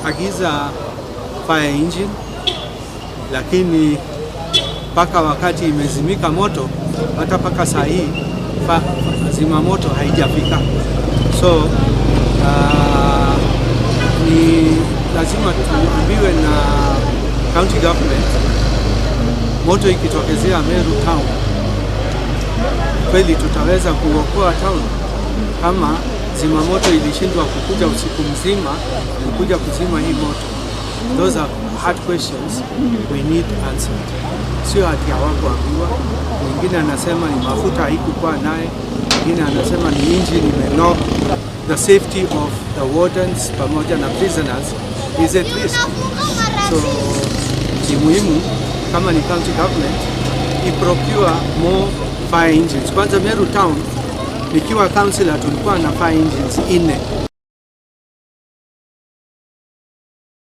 Waliagiza fire engine, lakini mpaka wakati imezimika moto, hata mpaka saa hii zima moto haijafika. So ni lazima tuambiwe na county government, moto ikitokezea Meru town, kweli tutaweza kuokoa town kama zima moto ilishindwa kukuja usiku mzima kuja kuzima hii moto? Those are hard questions we need answered. Sio hati hawakuambiwa. Mwingine anasema ni mafuta haikuwa naye, mwingine anasema ni engine imenock. The safety of the wardens pamoja na prisoners is at risk. So ni muhimu kama ni county government procure more fire engines. Kwanza Meru town, nikiwa councillor tulikuwa na fire engines 4.